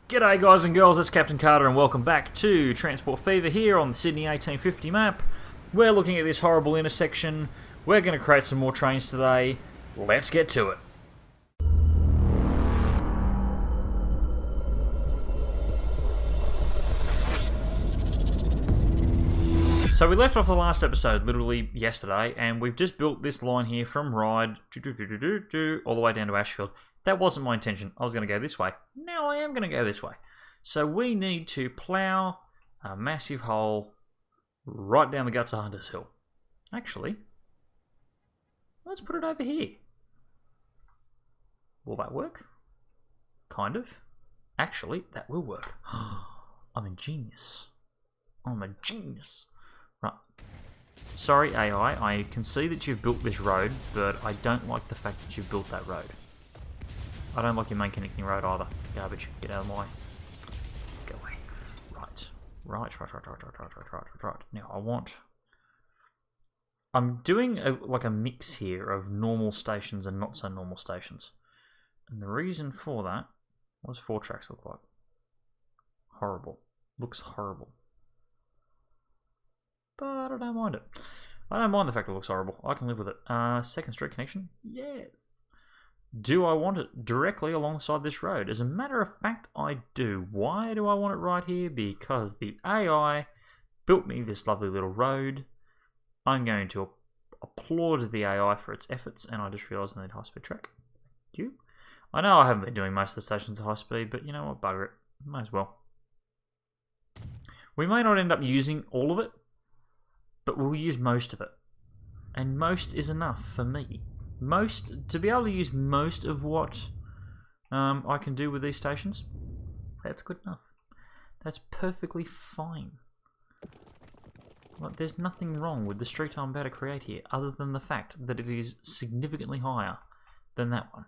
G'day guys and girls, it's CaptainKarta and welcome back to Transport Fever here on the Sydney 1850 map. We're looking at this horrible intersection. We're going to create some more trains today. Let's get to it. So we left off the last episode literally yesterday, and we've just built this line here from Ryde all the way down to Ashfield. That wasn't my intention. I was going to go this way. Now I am going to go this way. So we need to plough a massive hole right down the guts of Hunters Hill. Actually, let's put it over here. Will that work? Kind of. Actually, that will work. I'm a genius. I'm a genius. Right. Sorry, AI, I can see that you've built this road, but I don't like the fact that you've built that road. I don't like your main connecting road either. It's garbage. Get out of my way. Go away. Right. Now I'm doing a mix here of normal stations and not so normal stations. And the reason for that, what does 4 tracks look like? Horrible. Looks horrible. But I don't mind it. I don't mind the fact it looks horrible. I can live with it. Second street connection? Yes. Do I want it directly alongside this road? As a matter of fact, I do. Why do I want it right here? Because the AI built me this lovely little road. I'm going to applaud the AI for its efforts, and I just realised I need high-speed track. Thank you. I know I haven't been doing most of the stations at high speed, but you know what? Bugger it. Might as well. We may not end up using all of it, but we'll use most of it. And most is enough for me. To be able to use most of what I can do with these stations, that's good enough. That's perfectly fine. Like, there's nothing wrong with the street I'm about to create here, other than the fact that it is significantly higher than that one.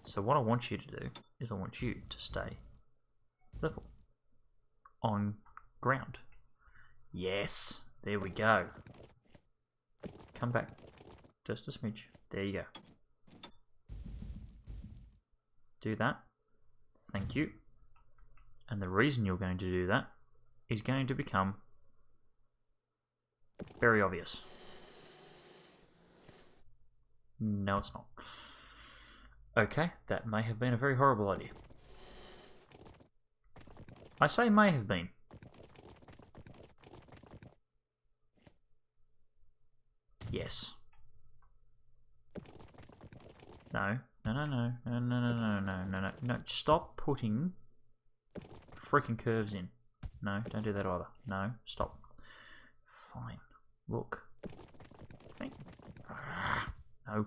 So what I want you to do is I want you to stay level on ground. Yes, there we go. Come back just a smidge. There you go. Do that. Thank you. And the reason you're going to do that is going to become very obvious. No, it's not. Okay, that may have been a very horrible idea. I say may have been. Yes. No. No. Stop putting freaking curves in. No, don't do that either. No, stop. Fine. Look. No.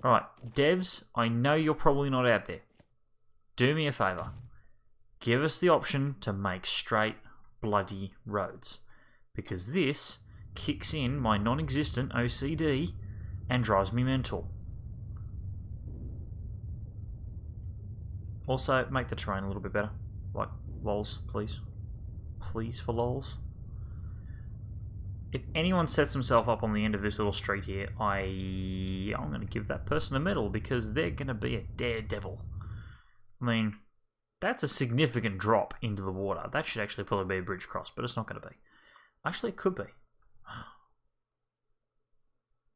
Alright, devs, I know you're probably not out there. Do me a favour. Give us the option to make straight, bloody roads. Because this kicks in my non-existent OCD and drives me mental. Also, make the terrain a little bit better. Like, lols, please. Please for lols. If anyone sets himself up on the end of this little street here, I'm going to give that person a medal because they're going to be a daredevil. I mean, that's a significant drop into the water. That should actually probably be a bridge cross, but it's not going to be. Actually, it could be.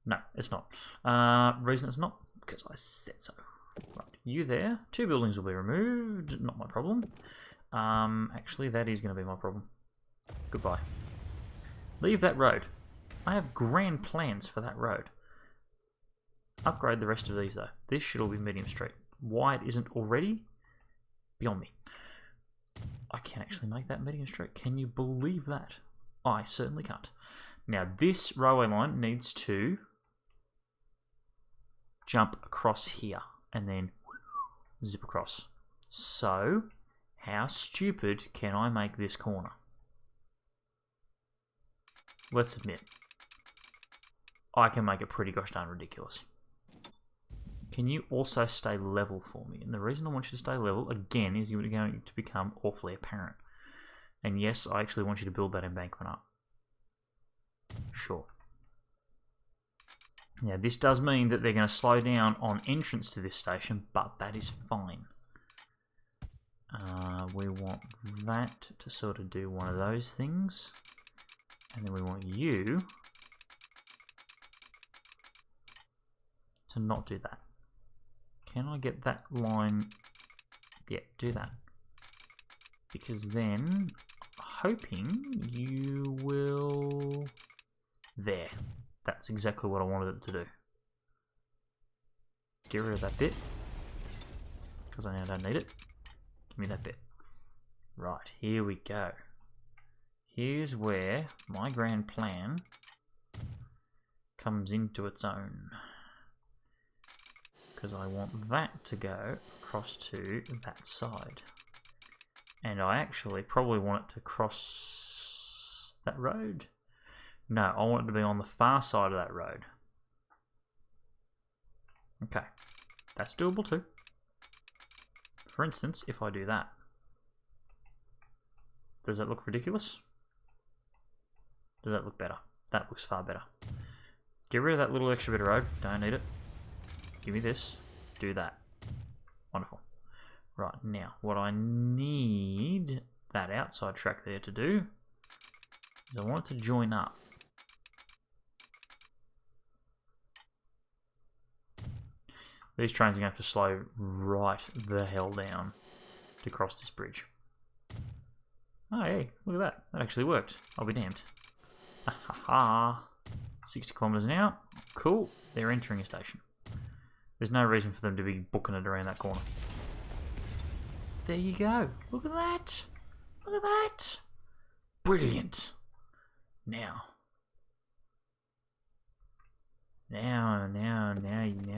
No, it's not. Reason it's not? Because I said so. Right, you there. 2 buildings will be removed. Not my problem. Actually, that is going to be my problem. Goodbye. Leave that road. I have grand plans for that road. Upgrade the rest of these, though. This should all be medium street. Why it isn't already? Beyond me. I can actually make that medium street. Can you believe that? I certainly can't. Now, this railway line needs to jump across here and then zip across. So, how stupid can I make this corner? Let's admit, I can make it pretty gosh darn ridiculous. Can you also stay level for me? And the reason I want you to stay level, again, is you're going to become awfully apparent. And yes, I actually want you to build that embankment up. Sure. Now, this does mean that they're going to slow down on entrance to this station, but that is fine. We want that to sort of do one of those things. And then we want you to not do that. Can I get that line? Yeah, do that. Because then, hoping you will... There. That's exactly what I wanted it to do. Get rid of that bit. Because I now don't need it. Give me that bit. Right, here we go. Here's where my grand plan comes into its own. Because I want that to go across to that side. And I actually probably want it to cross that road. No, I want it to be on the far side of that road. Okay, that's doable too. For instance, if I do that. Does that look ridiculous? Does that look better? That looks far better. Get rid of that little extra bit of road. Don't need it. Give me this. Do that. Wonderful. Right, now, what I need that outside track there to do is I want it to join up. These trains are going to have to slow right the hell down to cross this bridge. Oh, hey, look at that. That actually worked. I'll be damned. Ha ha ha. 60 kilometers an hour. Cool. They're entering a station. There's no reason for them to be booking it around that corner. There you go. Look at that. Look at that. Brilliant. Now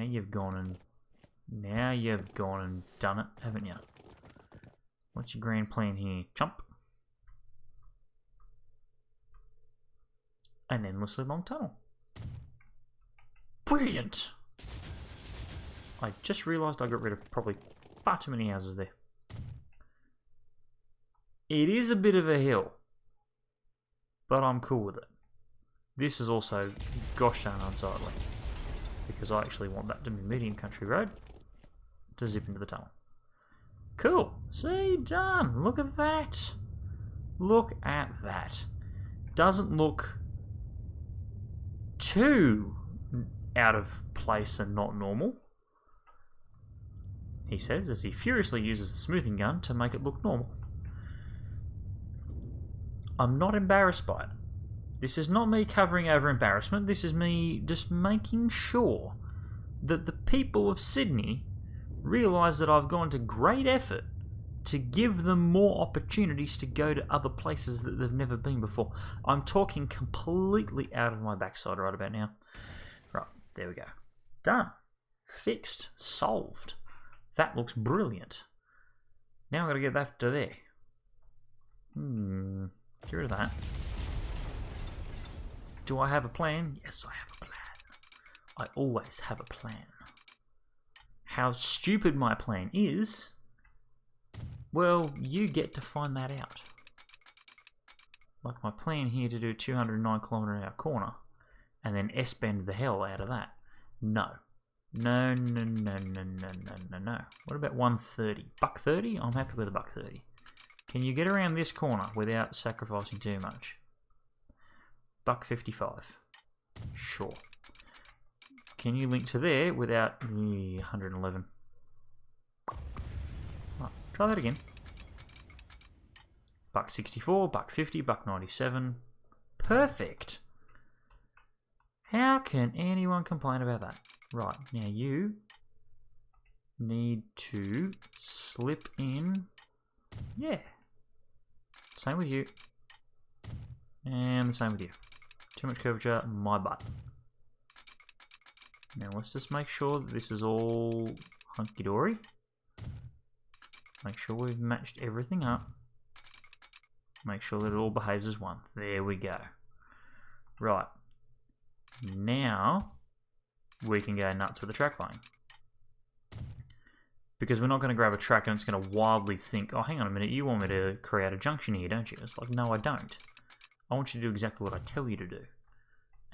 you've gone and done it, haven't you? What's your grand plan here? Chump. An endlessly long tunnel. Brilliant. I just realised I got rid of probably far too many houses there. It is a bit of a hill, but I'm cool with it. This is also gosh darn unsightly, because I actually want that to be medium country road to zip into the tunnel. Cool. See, done. Look at that. Look at that. Doesn't look too out of place and not normal, he says, as he furiously uses the smoothing gun to make it look normal. I'm not embarrassed by it. This is not me covering over embarrassment. This is me just making sure that the people of Sydney realise that I've gone to great effort to give them more opportunities to go to other places that they've never been before. I'm talking completely out of my backside right about now. Right, there we go. Done. Fixed. Solved. That looks brilliant. Now I've got to get that to there. Get rid of that. Do I have a plan? Yes, I have a plan. I always have a plan. How stupid my plan is, well, you get to find that out. Like my plan here to do 209 km/h corner and then S-bend the hell out of that. No. No. What about 130? $1.30? I'm happy with a $1.30. Can you get around this corner without sacrificing too much? $1.55. Sure. Can you link to there without 111? Right, try that again. $1.64, $1.50, $1.97. Perfect. How can anyone complain about that? Right, now you need to slip in. Yeah. Same with you. And the same with you. Too much curvature, my butt. Now let's just make sure that this is all hunky-dory. Make sure we've matched everything up. Make sure that it all behaves as one. There we go. Right. Now we can go nuts with the track line. Because we're not going to grab a track and it's going to wildly think, oh, hang on a minute, you want me to create a junction here, don't you? It's like, no, I don't. I want you to do exactly what I tell you to do.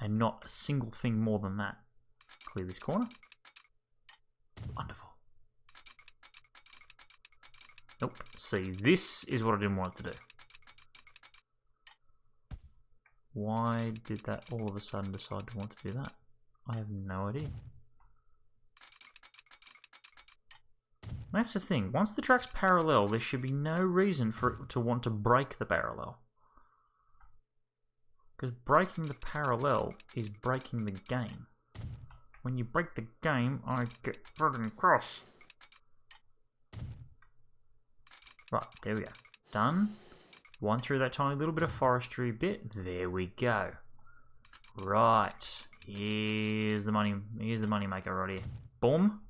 And not a single thing more than that. Clear this corner. Wonderful. Nope. See, this is what I didn't want it to do. Why did that all of a sudden decide to want to do that? I have no idea. That's the thing. Once the track's parallel, there should be no reason for it to want to break the parallel. Because breaking the parallel is breaking the game. When you break the game, I get fucking cross. Right, there we go. Done. One through that tiny little bit of forestry bit. There we go. Right. Here's the money. Here's the money maker right here. Boom.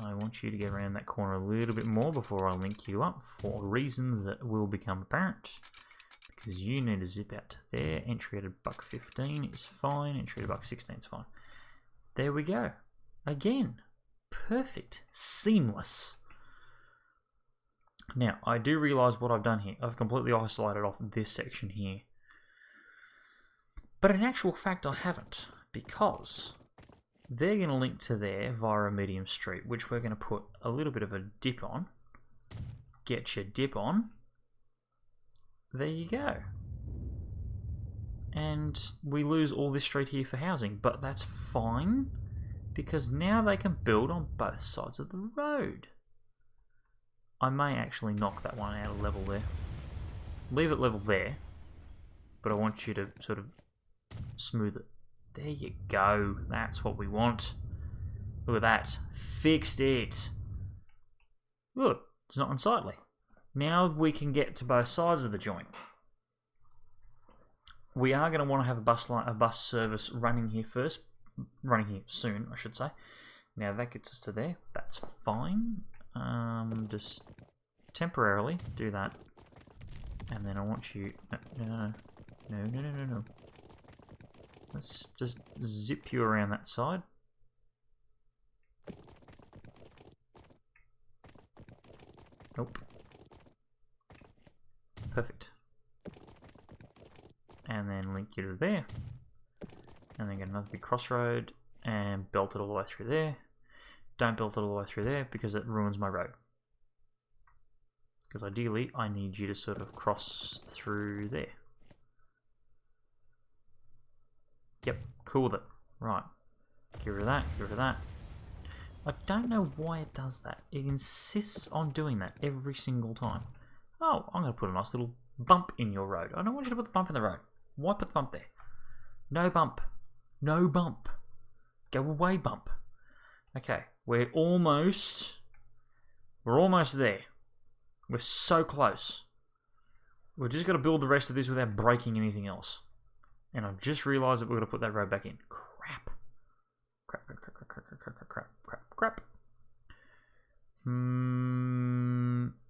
I want you to get around that corner a little bit more before I link you up for reasons that will become apparent. Because you need to zip out to there. Entry at $1.15 is fine. Entry at $1.16 is fine. There we go. Again. Perfect. Seamless. Now, I do realise what I've done here. I've completely isolated off this section here. But in actual fact, I haven't. Because they're going to link to there via a medium street, which we're going to put a little bit of a dip on. Get your dip on. There you go. And we lose all this street here for housing, but that's fine. Because now they can build on both sides of the road. I may actually knock that one out of level there. Leave it level there. But I want you to sort of smooth it. There you go. That's what we want. Look at that. Fixed it. Look, it's not unsightly. Now we can get to both sides of the joint. We are going to want to have a bus service running here first. Running here soon, I should say. Now that gets us to there. That's fine. Just temporarily do that, and then I want you. No. Let's just zip you around that side. Nope. Perfect. And then link you to there, and then get another big crossroad and belt it all the way through there. Don't build it all the way through there because it ruins my road. Because ideally, I need you to sort of cross through there. Yep, cool with it. Right. Get rid of that, get rid of that. I don't know why it does that. It insists on doing that every single time. Oh, I'm going to put a nice little bump in your road. I don't want you to put the bump in the road. Why put the bump there? No bump. No bump. Go away, bump. Okay, we're almost there. We're so close. We've just got to build the rest of this without breaking anything else. And I've just realised that we're going to put that road back in. Crap. Crap.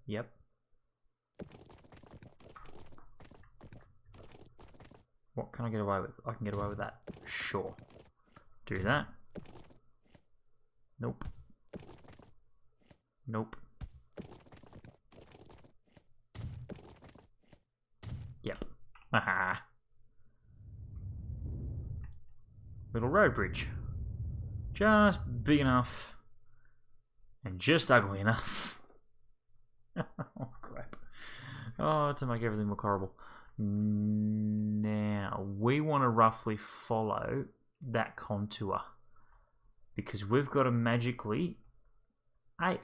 Yep. What can I get away with? I can get away with that. Sure. Do that. Nope. Yep. Aha. Little road bridge. Just big enough. And just ugly enough. Oh, crap. Oh, to make everything look horrible. Now, we want to roughly follow that contour. Because we've got to magically... I'm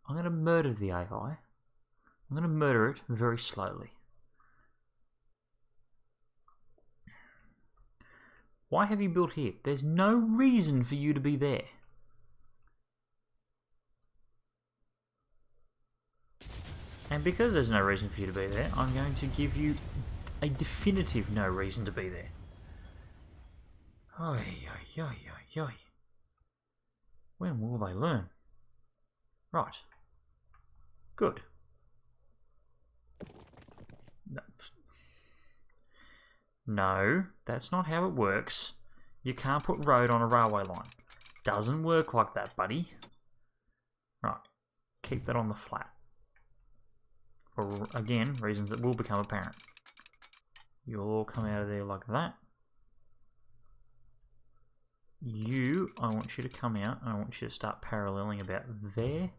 going to murder the AI. I'm going to murder it very slowly. Why have you built here? There's no reason for you to be there. And because there's no reason for you to be there, I'm going to give you a definitive no reason to be there. Oy. When will they learn? Right. Good. No, that's not how it works. You can't put road on a railway line. Doesn't work like that, buddy. Right. Keep that on the flat. For, again, reasons that will become apparent. You'll all come out of there like that. I want you to come out, and I want you to start paralleling about there.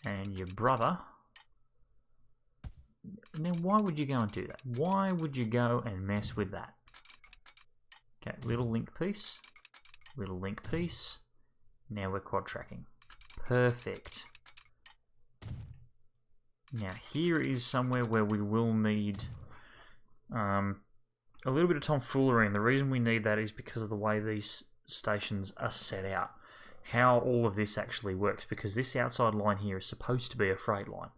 And your brother. Now, why would you go and do that? Why would you go and mess with that? Okay, little link piece. Little link piece. Now we're quad tracking. Perfect. Now, here is somewhere where we will need a little bit of tomfoolery, and the reason we need that is because of the way these stations are set out. How all of this actually works, because this outside line here is supposed to be a freight line.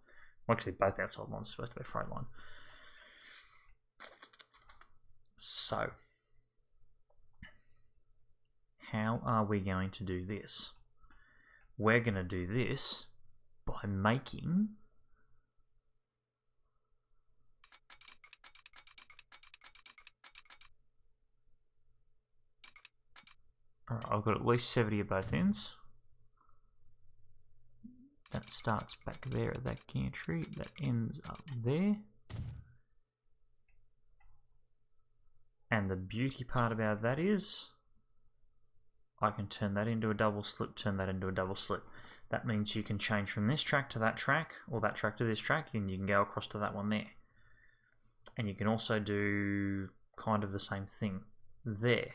Well, actually, both outside lines are supposed to be a freight line. So, how are we going to do this? We're going to do this by making Alright, I've got at least 70 at both ends. That starts back there at that gantry. That ends up there. And the beauty part about that is I can turn that into a double slip, turn that into a double slip. That means you can change from this track to that track, or that track to this track, and you can go across to that one there. And you can also do kind of the same thing there.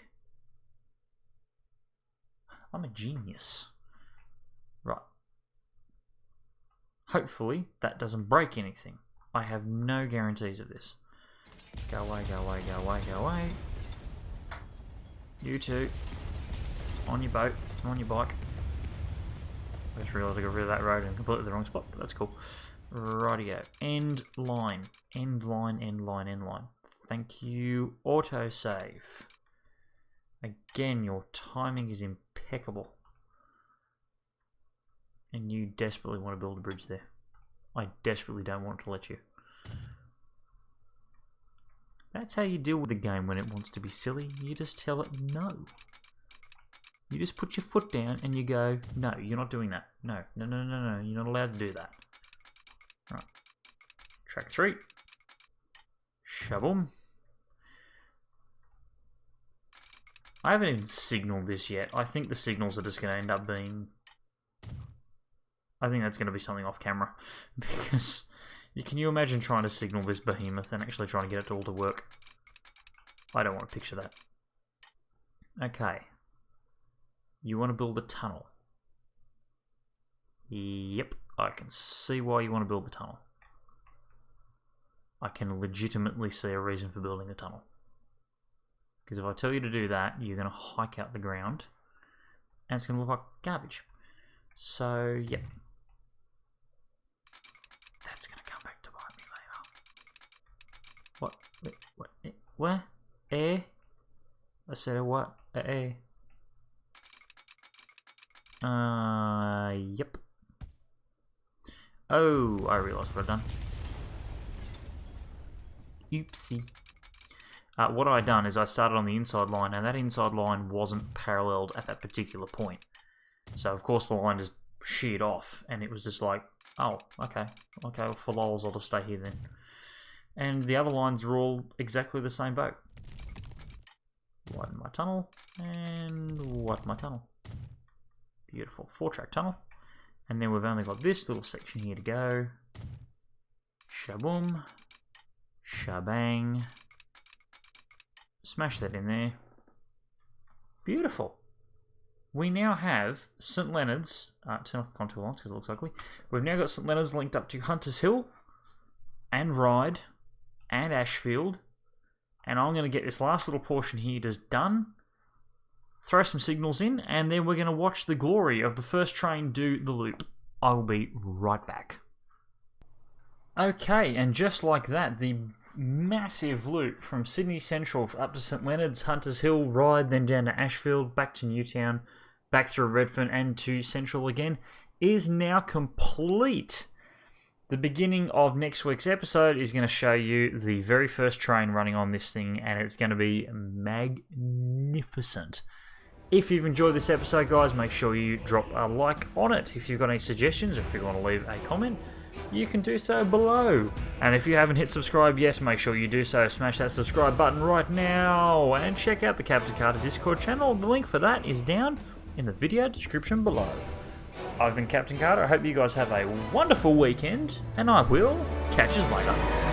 I'm a genius. Right. Hopefully that doesn't break anything. I have no guarantees of this. Go away, go away, go away, go away. You two. On your boat, on your bike. I just realised I got rid of that road in completely the wrong spot, but that's cool. Rightio. End line. End line, end line, end line. Thank you. Autosave. Again, your timing is impeccable. And you desperately want to build a bridge there. I desperately don't want to let you. That's how you deal with the game when it wants to be silly. You just tell it no. You just put your foot down and you go, no, you're not doing that. No, no, no, no, no, you're not allowed to do that. Right. Track 3. Shaboom. I haven't even signaled this yet. I think the signals are just going to end up being... I think that's going to be something off camera. Because can you imagine trying to signal this behemoth and actually trying to get it all to work? I don't want to picture that. Okay. You want to build a tunnel. Yep, I can see why you want to build the tunnel. I can legitimately see a reason for building a tunnel. Because if I tell you to do that, you're going to hike out the ground, and it's going to look like garbage. So, yep. That's going to come back to bite me later. What? Wait, what? Where? Air? I said what? Air. Yep. Oh, I realised what I've done. Oopsie. What I done is I started on the inside line, and that inside line wasn't paralleled at that particular point. So of course the line just sheared off, and it was just like, oh, okay, well, for lols I'll just stay here then. And the other lines are all exactly the same boat. Widen my tunnel, and widen my tunnel. Beautiful, 4-track tunnel. And then we've only got this little section here to go. Shaboom. Shabang. Smash that in there. Beautiful. We now have St. Leonard's. Turn off the contour lines because it looks ugly. We've now got St. Leonard's linked up to Hunters Hill, and Ryde, and Ashfield. And I'm going to get this last little portion here just done. Throw some signals in, and then we're going to watch the glory of the first train do the loop. I will be right back. Okay, and just like that, the massive loop from Sydney Central up to St. Leonard's, Hunters Hill, Ryde, then down to Ashfield, back to Newtown, back through Redfern and to Central again, is now complete. The beginning of next week's episode is going to show you the very first train running on this thing, and it's going to be magnificent. If you've enjoyed this episode, guys, make sure you drop a like on it. If you've got any suggestions, or if you want to leave a comment, you can do so below. And if you haven't hit subscribe yet, make sure you do so. Smash that subscribe button right now. And check out the CaptainKarta Discord channel. The link for that is down in the video description below. I've been CaptainKarta. I hope you guys have a wonderful weekend. And I will catch you later.